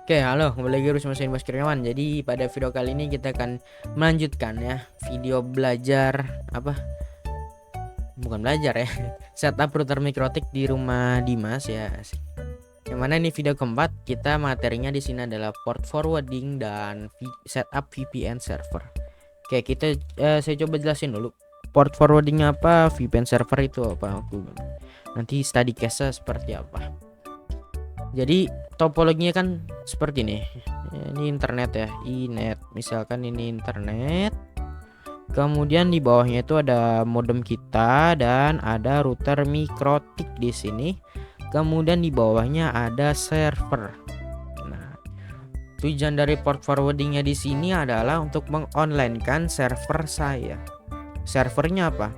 Oke, halo, kembali lagi bersama saya Mas Kurniawan. Jadi pada video kali ini kita akan melanjutkan ya video belajar apa? Bukan belajar ya, setup router mikrotik di rumah Dimas ya. Yang mana ini video keempat, kita materinya di sini adalah port forwarding dan setup VPN server. Oke, saya coba jelasin dulu. Port forwarding apa, VPN server itu apa? Nanti study case-nya seperti apa. Jadi topologinya kan seperti ini. Ini internet ya, inet. Misalkan ini internet. Kemudian di bawahnya itu ada modem kita dan ada router mikrotik di sini. Kemudian di bawahnya ada server. Nah, tujuan dari port forwardingnya di sini adalah untuk mengonlinekan server saya. Servernya apa?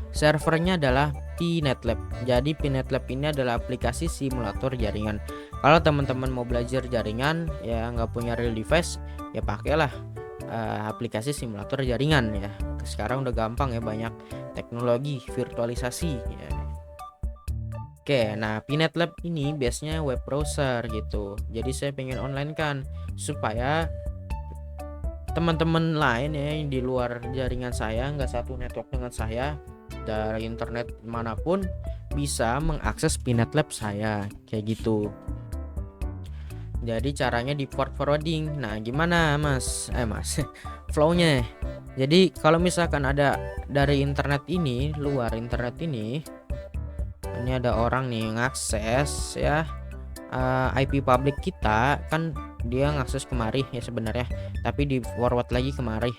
Servernya adalah Pnetlab. Jadi Pnetlab ini adalah aplikasi simulator jaringan. Kalau teman-teman mau belajar jaringan ya nggak punya real device, ya pakailah aplikasi simulator jaringan ya. Sekarang udah gampang ya, banyak teknologi virtualisasi ya. Oke, nah Pnetlab ini biasanya web browser gitu. Jadi saya pengen online kan supaya teman-teman lain ya yang di luar jaringan saya, nggak satu network dengan saya, dari internet manapun bisa mengakses Pnetlab saya kayak gitu. Jadi caranya di port forwarding. Nah, gimana Mas? Flownya. Jadi kalau misalkan ada dari internet ini, luar internet ini ada orang nih ngakses ya IP public kita, kan dia ngakses kemari ya sebenarnya, tapi di forward lagi kemari.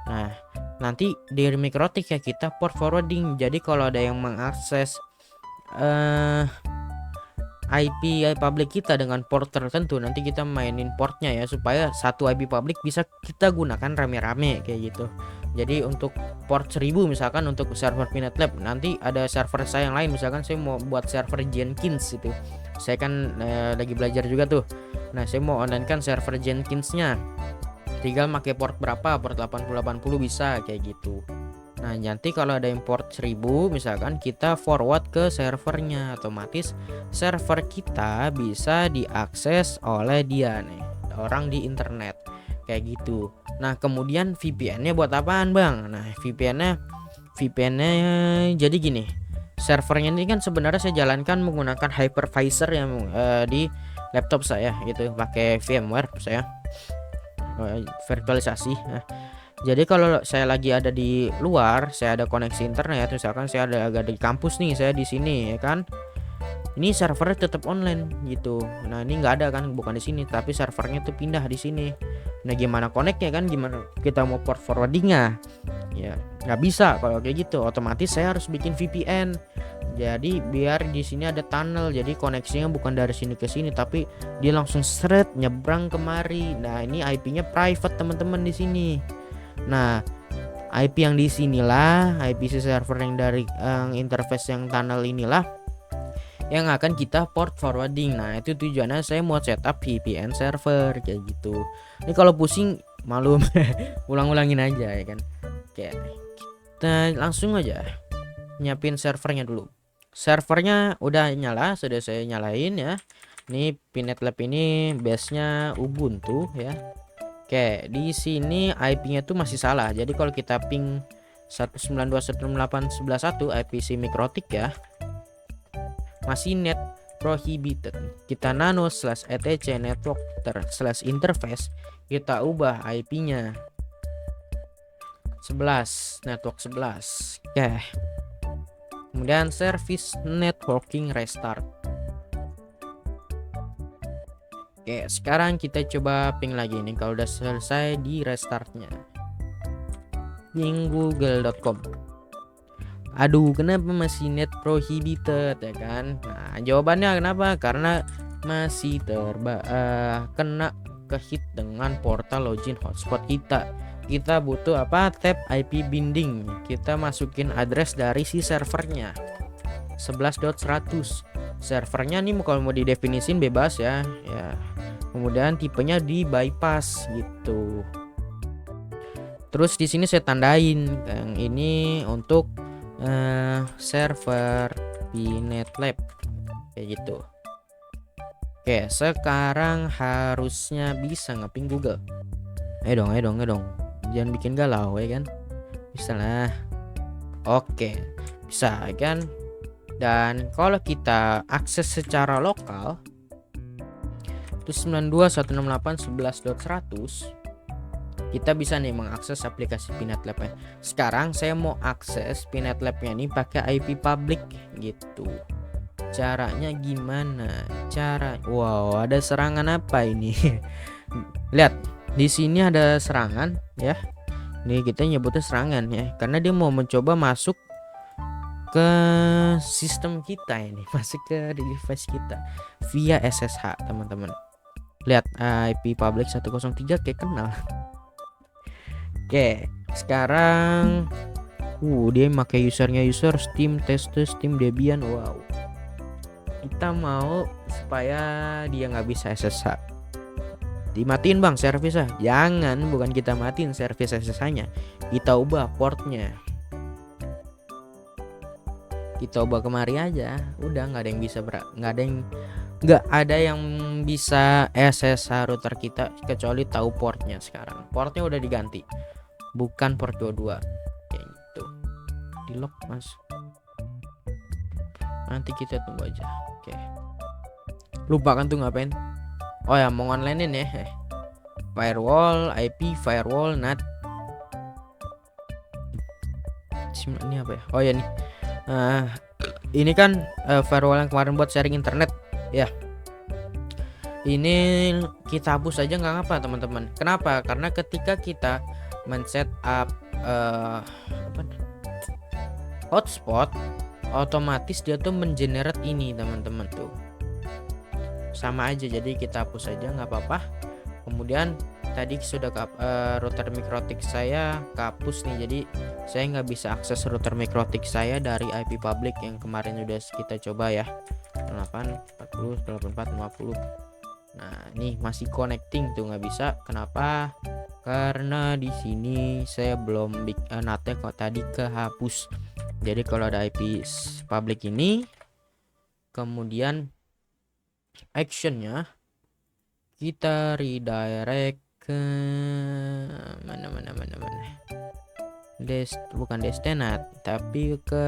Nah, nanti di mikrotik ya kita port forwarding. Jadi kalau ada yang mengakses IP public kita dengan port tertentu, nanti kita mainin portnya ya supaya satu IP public bisa kita gunakan rame-rame kayak gitu. Jadi untuk port 1000 misalkan untuk server Pnetlab, nanti ada server saya yang lain, misalkan saya mau buat server Jenkins itu. Saya kan lagi belajar juga tuh. Nah, saya mau online kan server Jenkinsnya. Tinggal pakai port berapa, port 8080 bisa kayak gitu. Nah, nanti kalau ada import 1000 misalkan kita forward ke servernya, otomatis server kita bisa diakses oleh dia nih, orang di internet kayak gitu. Nah, kemudian VPN-nya buat apaan, Bang? Nah, VPN-nya jadi gini. Servernya ini kan sebenarnya saya jalankan menggunakan hypervisor yang di laptop saya gitu, pakai VMware saya virtualisasi. Nah, jadi kalau saya lagi ada di luar, saya ada koneksi internet, misalkan saya ada di kampus nih, saya di sini ya kan. Ini servernya tetap online gitu. Nah, ini nggak ada kan, bukan di sini, tapi servernya tuh pindah di sini. Nah, gimana connect ya kan? Gimana kita mau port forwardingnya? Ya, nggak bisa kalau kayak gitu. Otomatis saya harus bikin VPN. Jadi biar di sini ada tunnel, jadi koneksinya bukan dari sini ke sini, tapi dia langsung seret nyebrang kemari. Nah, ini IP-nya private teman-teman di sini. Nah, IP yang di sinilah, IPC server yang dari interface yang tunnel inilah yang akan kita port forwarding. Nah, itu tujuannya saya mau setup VPN server kayak gitu. Ini kalau pusing malum ulang-ulangin aja ya kan. Oke, kita langsung aja nyiapin servernya dulu. Servernya udah nyala, sudah saya nyalain ya. Ini Pnetlab ini base-nya Ubuntu ya. Oke, di sini IP-nya tuh masih salah. Jadi kalau kita ping 192.168.11.1 IPC mikrotik ya, masih net prohibited. Kita nano /etc network /interface, kita ubah IP-nya 11 network 11. Oke. Kemudian service networking restart. Oke, sekarang kita coba ping lagi nih kalau udah selesai di restartnya. Ping google.com. Aduh, kenapa masih net prohibited ya kan? Nah, jawabannya kenapa? Karena masih kena kehit dengan portal login hotspot kita. Kita butuh apa? Tab IP binding. Kita masukin address dari si servernya 11.100. Servernya nih kalau mau didefinisin bebas ya. Kemudian tipenya di bypass gitu. Terus di sini saya tandain yang ini untuk server Pnetlab kayak gitu. Oke, sekarang harusnya bisa ngeping Google. Ayo dong. Jangan bikin galau ya kan. Bisa lah. Oke, bisa kan. Dan kalau kita akses secara lokal itu 92.168.11.100, kita bisa nih mengakses aplikasi Pinet Lab-nya. Sekarang saya mau akses Pinet Lab-nya nih pakai IP public gitu. Caranya gimana? Wow, ada serangan apa ini? Lihat, di sini ada serangan ya. Nih kita nyebutnya serangan ya, karena dia mau mencoba masuk ke sistem kita ini, masuk ke device kita via SSH, teman-teman. Lihat, IP public 103 kayak kenal. Oke, sekarang dia pakai usernya Steam, Tester, Steam, Debian. Wow. Kita mau supaya dia nggak bisa SSH. Dimatiin bang servisnya. Jangan, bukan kita matiin servis SSH-nya. Kita ubah portnya. Kita ubah kemari aja. Udah nggak ada yang bisa nggak ada yang bisa SSH router kita kecuali tahu portnya. Sekarang portnya udah diganti, bukan port 22 kayak gitu. Di lock mas, nanti kita tunggu aja. Oke, lupa kan tuh ngapain. Oh ya, mau onlinein ya. Firewall, IP, firewall, NAT. Ini apa ya? Oh ya nih, ini kan firewall yang kemarin buat sharing internet ya. Ini kita hapus aja nggak apa teman-teman. Kenapa? Karena ketika kita men-set up hotspot, otomatis dia tuh mengenerate ini teman-teman tuh. Sama aja, jadi kita hapus aja nggak apa-apa. Kemudian tadi sudah router mikrotik saya kehapus nih, jadi saya nggak bisa akses router mikrotik saya dari IP public yang kemarin udah kita coba ya, 840 8450. Nah nih masih connecting tuh, nggak bisa. Kenapa? Karena di sini saya belum NAT-nya kok tadi kehapus. Jadi kalau ada IP public ini, kemudian actionnya kita redirect ke mana bukan destinat tapi ke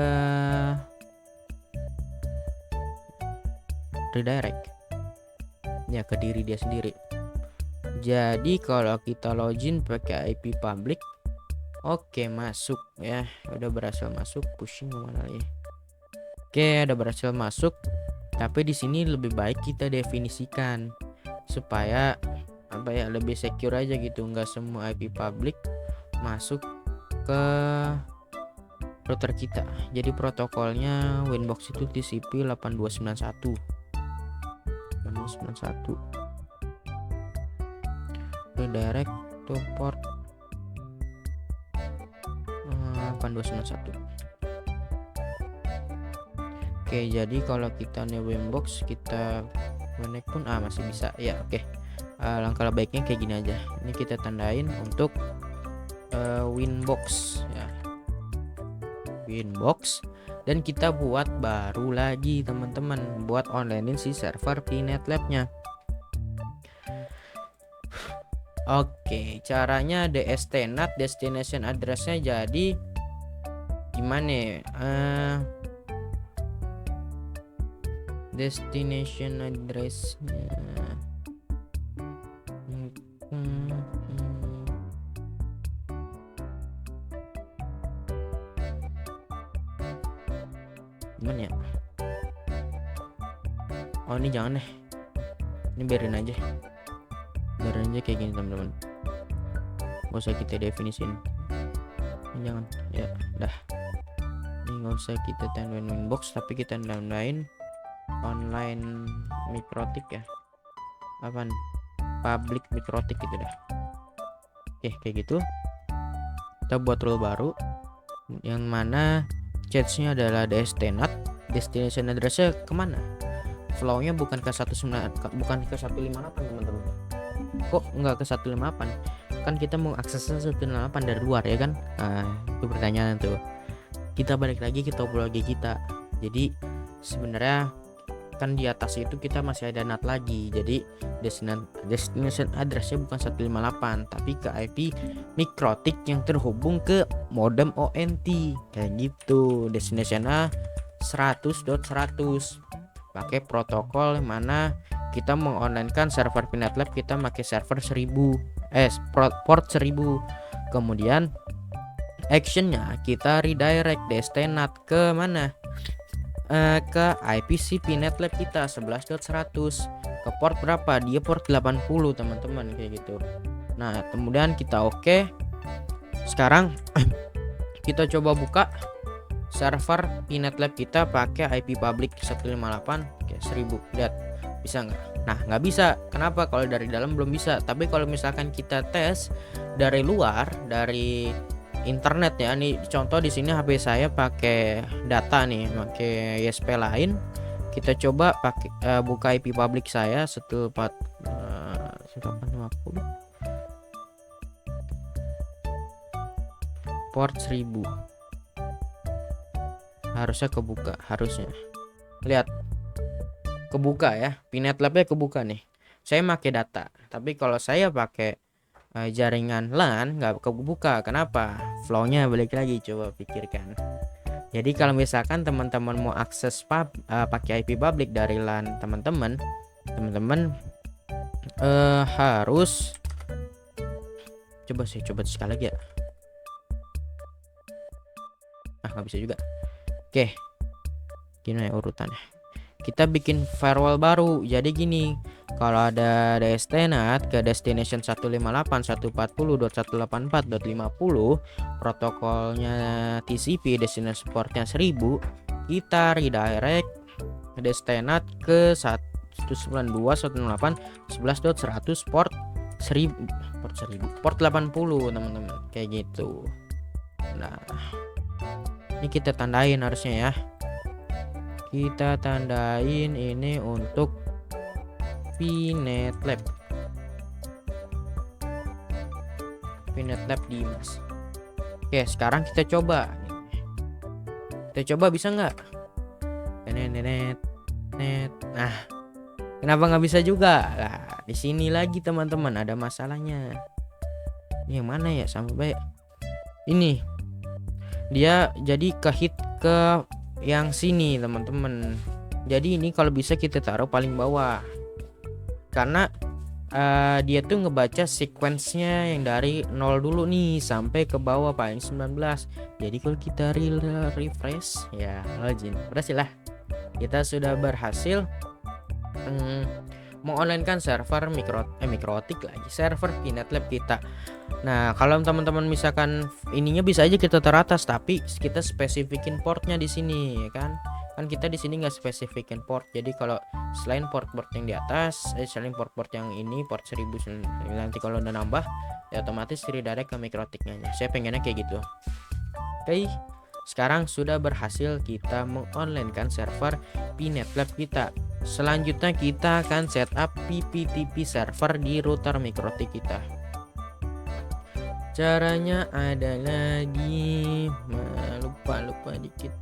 redirect ya, ke diri dia sendiri. Jadi kalau kita login pakai IP public, oke masuk ya, udah berhasil masuk. Pushing kemana lagi? Oke, udah berhasil masuk. Tapi di sini lebih baik kita definisikan supaya apa ya, lebih secure aja gitu, nggak semua IP public masuk ke router kita. Jadi protokolnya Winbox itu TCP 8291 redirect to port 8291. Oke, jadi kalau kita nih Winbox, kita connect pun masih bisa ya. Oke, langkah baiknya kayak gini aja. Ini kita tandain untuk Winbox ya, Winbox, dan kita buat baru lagi teman-teman, buat onlinein si server Pinet Lab-nya. Oke, caranya DST-NAT, destination address-nya jadi gimana? Destination address-nya gimana ya? Oh ini jangan deh, ini biarin aja kayak gini teman-teman, gak usah kita definisin. Ini jangan ya, dah ini gak usah kita tandain Winbox, tapi kita tandain online mikrotik ya, apaan public mikrotik gitu dah. Oke, kayak gitu. Kita buat rule baru yang mana cache-nya adalah DST-NAT, destination address-nya kemana, flow-nya bukan ke 158 teman-teman. Kok nggak ke 158? Kan kita mau aksesnya 158 dari luar ya kan. Itu pertanyaan tuh. Kita balik lagi ke topologi kita. Jadi sebenarnya kan di atas itu kita masih ada NAT lagi. Jadi destination addressnya bukan 158 tapi ke IP mikrotik yang terhubung ke modem ONT kayak gitu. Destination A 100.100 pakai protokol yang mana kita mengonlinekan server Pinet Lab, kita pakai server 1000 port 1000. Kemudian actionnya kita redirect destinat ke mana, ke IPC Pinet Lab kita 11.100 ke port berapa, dia port 80 teman-teman kayak gitu. Nah kemudian kita oke. Sekarang kita coba buka server Pinet Lab kita pakai IP public 158 kayak 1000. Lihat bisa nggak? Nah nggak bisa. Kenapa? Kalau dari dalam belum bisa. Tapi kalau misalkan kita tes dari luar, dari internet ya, nih contoh di sini HP saya pakai data nih, pakai ISP lain. Kita coba pakai buka IP public saya 14850 port 1000. Harusnya kebuka, harusnya. Lihat. Kebuka ya. Pinet Lab-nya kebuka nih. Saya pakai data, tapi kalau saya pakai jaringan LAN nggak kebuka. Kenapa? Flow-nya balik lagi, coba pikirkan. Jadi kalau misalkan teman-teman mau akses pakai IP public dari LAN teman-teman harus coba sekali lagi ya. Nggak bisa juga. Oke, gini ya urutannya. Kita bikin firewall baru. Jadi gini, kalau ada destinat ke destination 158.140.184.50, protokolnya TCP, destination portnya 1000, kita redirect destinat ke 192.168.11.100 port 80 teman-teman, kayak gitu. Nah ini kita tandain harusnya ya. Kita tandain ini untuk Pinet Lab. Pinet Lab Dimas. Oke, sekarang kita coba. Kita coba bisa nggak? Net. Nah, kenapa nggak bisa juga? Nah, di sini lagi teman-teman ada masalahnya. Ini yang mana ya? Sampai ini dia jadi kehit ke yang sini teman-teman. Jadi ini kalau bisa kita taruh paling bawah, karena dia tuh ngebaca sequence-nya yang dari 0 dulu nih sampai ke bawah paling 19. Jadi kalau kita refresh ya, login berhasil lah. Kita sudah berhasil mengonlinekan server mikrotik lagi, server Pinet Lab kita. Nah kalau teman-teman misalkan ininya bisa aja kita teratas, tapi kita spesifikin portnya di sini ya kan kita di sini nggak spesifikin port. Jadi kalau selain port yang di atas, selain port yang ini port 1000, nanti kalau udah nambah ya otomatis redirect ke mikrotiknya. Saya pengennya kayak gitu. Oke, sekarang sudah berhasil kita mengonlinekan server Pinet Lab kita. Selanjutnya kita akan setup PPTP server di router mikrotik kita. Caranya adalah di lupa dikit,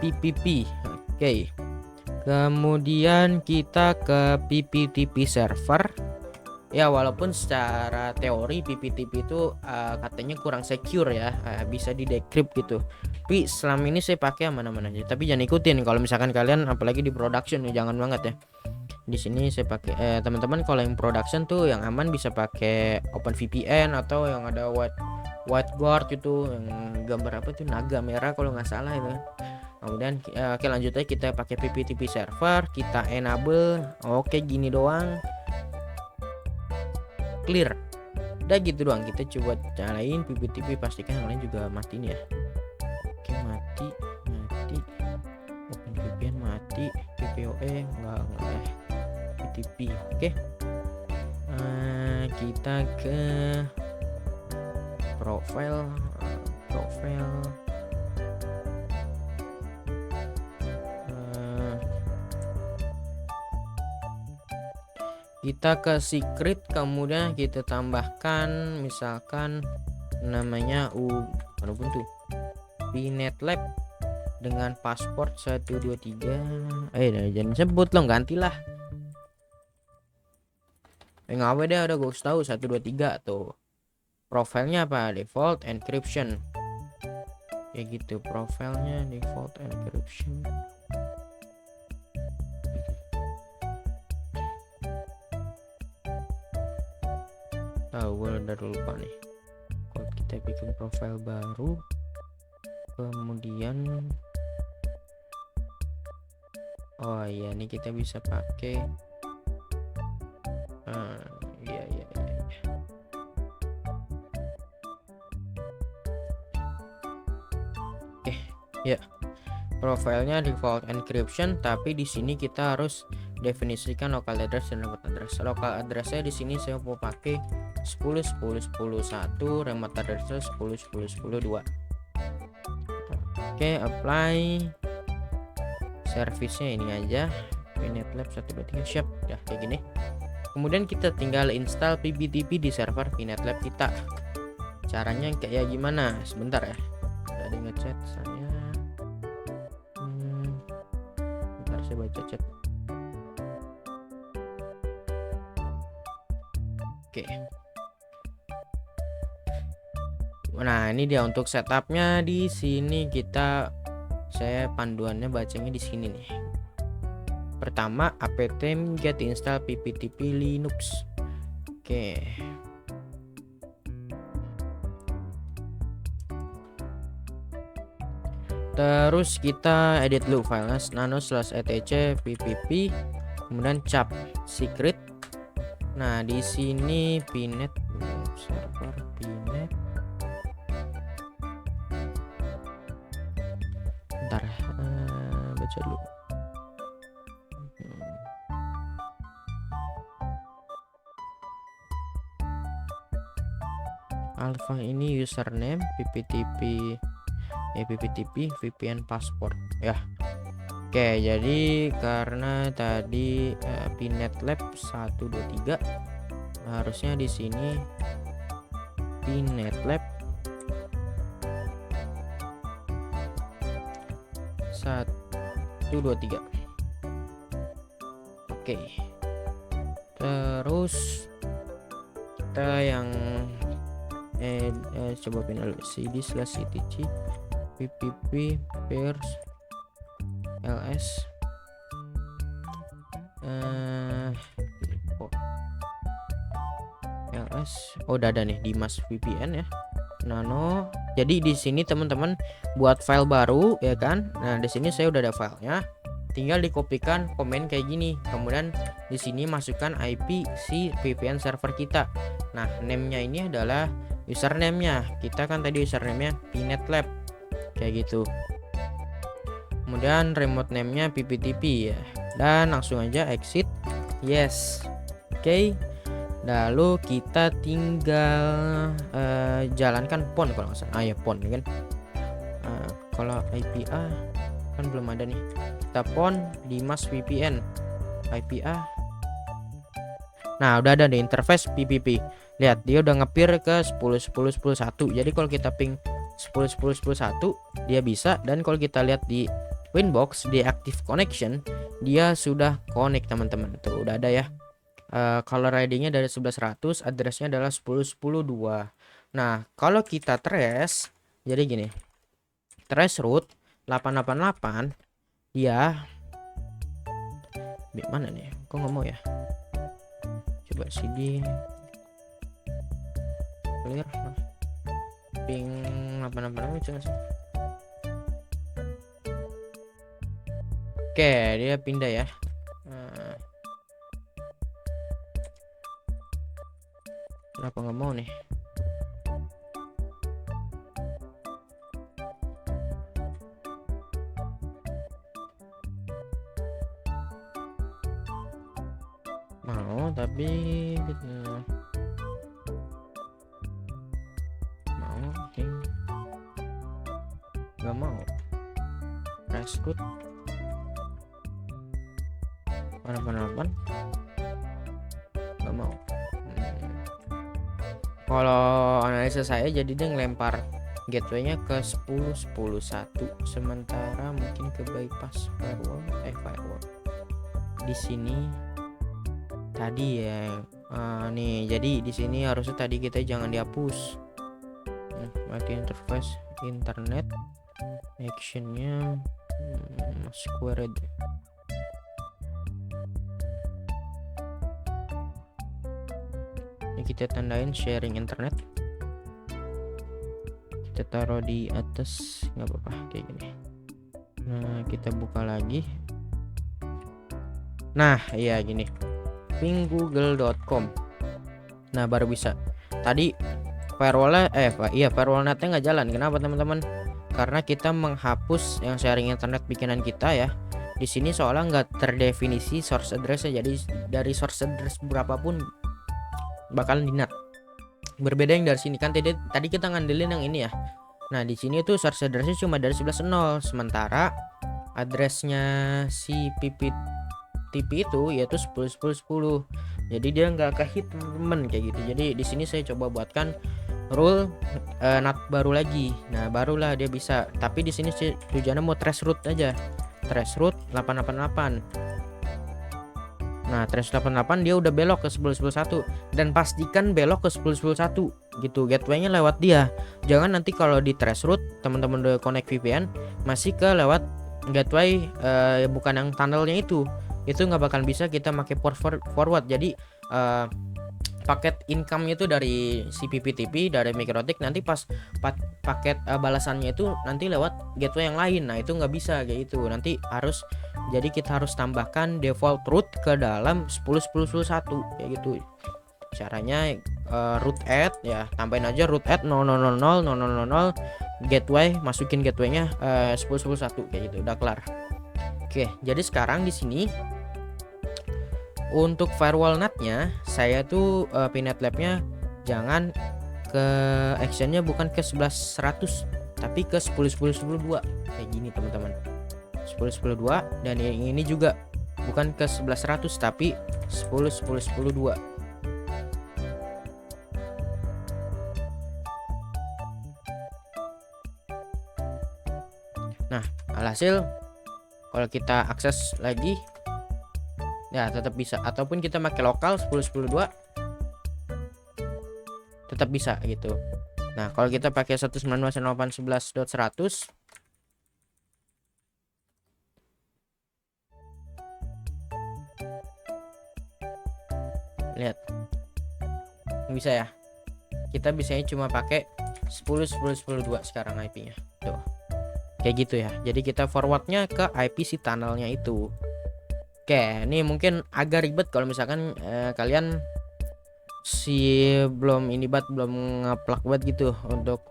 PPP. Oke. Kemudian kita ke PPTP server. Ya walaupun secara teori PPTP itu katanya kurang secure ya, bisa di decrypt gitu. Tapi selama ini saya pakai aman-aman aja. Tapi jangan ikutin kalau misalkan kalian apalagi di production ya, jangan banget ya. Di sini saya pakai teman-teman kalau yang production tuh yang aman bisa pakai OpenVPN atau yang ada white guard gitu, yang gambar apa tuh naga merah kalau nggak salah itu. Kemudian oke lanjut aja kita pakai PPTP server, kita enable. Oke gini doang. Clear. Udah gitu doang, kita coba nyalain PPTP, pastikan yang lain juga matiin ya. Oke mati OpenVPN mati, TPOE enggak PPTP. Oke. Kita ke profile kita ke secret, kemudian kita tambahkan misalkan namanya Ubuntu Pinet Lab dengan paspor 123. Jangan sebut lo, gantilah. Ngawe deh, udah gue tahu 123 tuh. Profilnya apa? Default encryption. Kayak gitu, profilnya default encryption. Tahu gue udah lupa nih. Kalau kita bikin profil baru, kemudian oh iya, ini kita bisa pakai iya. Oke, ya. Profilnya default encryption, tapi di sini kita harus definisikan local address dan remote address. Local addressnya di sini saya mau pakai 10.10.10.1, remote addressnya 10.10.10.2. Oke, apply. Service-nya ini aja, VNetLab 123. Siap, udah kayak gini. Kemudian kita tinggal install PBTP di server VNetLab kita. Caranya kayak gimana? Sebentar ya. Tadi ngechat saya. Bentar, saya baca chat. Oke. Nah, ini dia untuk setupnya. Di sini saya panduannya bacanya di sini nih. Pertama, apt get install pptp linux. Oke. Terus kita edit dulu filenya, nano/etc ppp, kemudian cap secret. Nah, di sini pinet server pinet. Bentar, baca dulu. Alpha ini username pptp VPN password ya. Oke, jadi karena tadi VNetLab 123, harusnya di sini VNetLab 123. Oke, terus kita yang coba pindah dulu cd/ctc ppp pairs ls udah ada nih Dimas VPN ya, nano. Jadi di sini teman-teman buat file baru ya kan. Nah, di sini saya udah ada filenya, tinggal dikopikan komen kayak gini, kemudian di sini masukkan IP si VPN server kita. Nah, name-nya ini adalah username-nya. Kita kan tadi username-nya VNetLab kayak gitu. Kemudian remote name-nya pptp ya. Dan langsung aja exit. Yes. Oke. Lalu kita tinggal jalankan pon kalau nggak salah. Ya pon kan. Kalau IPA kan belum ada nih. Kita pon Dimas VPN IPA. Nah, udah ada di interface PPP. Lihat, dia udah ngepir ke 10.10.10.1. Jadi kalau kita ping 10.10.10.1 dia bisa, dan kalau kita lihat di Winbox di active connection dia sudah connect teman-teman. Tuh udah ada ya. Caller ID-nya dari 1100, addressnya adalah 10.10.2. Nah, kalau kita trace, jadi gini. Trace root 888 dia mana nih? Kok nggak mau ya? Coba cd clear ping 888 sih. Oke, dia pindah ya. Kenapa nggak mau nih? Mau tapi mau nggak mau. Rescue 888 nggak mau. Kalau analisa saya jadi dia ngelempar gateway-nya ke 10.10.1, sementara mungkin ke bypass firewall di sini tadi ya. Nih jadi di sini harusnya tadi kita jangan dihapus. Mati interface internet actionnya squared. Ini kita tandain sharing internet, kita taruh di atas, nggak apa-apa kayak gini. Nah kita buka lagi. Nah iya gini, ping google.com. Nah baru bisa. Tadi firewallnya firewall netnya nggak jalan. Kenapa teman-teman? Karena kita menghapus yang sharing internet bikinan kita ya. Di sini soalnya nggak terdefinisi source address-nya, jadi dari source address berapapun bakalan di NAT. Berbeda yang dari sini kan tadi kita ngandelin yang ini ya. Nah di sini tuh source address-nya cuma dari 11.0, sementara addressnya si TP itu yaitu 10.10.10. Jadi dia nggak ke-hit temen kayak gitu. Jadi di sini saya coba buatkan rule NAT baru lagi. Nah barulah dia bisa. Tapi di sini sih tujuannya mau trace root aja. Trace root 888. Nah trace 88 dia udah belok ke 10.10.1, dan pastikan belok ke 10.10.1 gitu. Gateway-nya lewat dia. Jangan nanti kalau di trace root teman-teman udah connect VPN masih ke lewat gateway bukan yang tunnelnya itu nggak bakal bisa kita pakai port forward. Jadi paket income itu dari si PPTP dari MikroTik, nanti pas paket balasannya itu nanti lewat gateway yang lain. Nah itu nggak bisa kayak gitu, nanti harus, jadi kita harus tambahkan default root ke dalam 10.10.1 kayak gitu caranya. Root add ya, tambahin aja root add 0000 gateway, masukin gateway-nya 10.10.1 kayak gitu, udah kelar. Oke, jadi sekarang di sini untuk firewall NAT-nya saya tuh pinet lab-nya jangan ke actionnya bukan ke 11.100 tapi ke 10.10.10.2 kayak gini teman-teman. 10.10.10.2, dan yang ini juga bukan ke 11.100 tapi 10.10.10.2. Nah, alhasil kalau kita akses lagi ya tetap bisa, ataupun kita pakai lokal 10.10.2 tetap bisa gitu. Nah kalau kita pakai 192.168.11.100 lihat bisa ya, kita bisanya cuma pakai 10.10.10.2 sekarang IP-nya tuh kayak gitu ya. Jadi kita forwardnya ke IP si tunnelnya itu. Oke, ini mungkin agak ribet kalau misalkan kalian belum ngeplak buat gitu untuk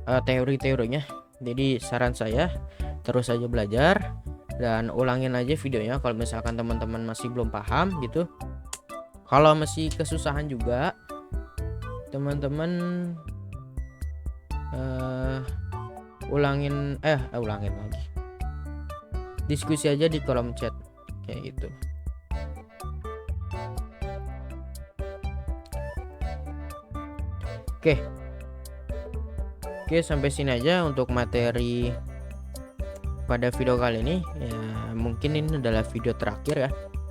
teori-teorinya. Jadi saran saya terus aja belajar dan ulangin aja videonya kalau misalkan teman-teman masih belum paham gitu. Kalau masih kesusahan juga teman-teman ulangin lagi, diskusi aja di kolom chat kayak gitu. Oke, sampai sini aja untuk materi pada video kali ini ya. Mungkin ini adalah video terakhir ya,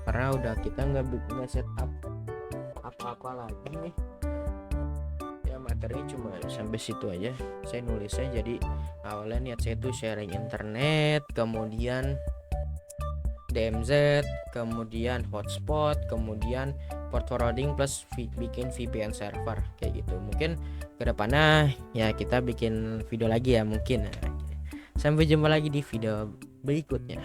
karena udah kita nggak setup apa-apa lagi nih ya. Materi cuma sampai situ aja saya nulisnya. Jadi awalnya niat saya tuh sharing internet, kemudian DMZ, kemudian hotspot, kemudian port forwarding plus bikin VPN server kayak gitu. Mungkin kedepannya ya kita bikin video lagi ya mungkin. Sampai jumpa lagi di video berikutnya.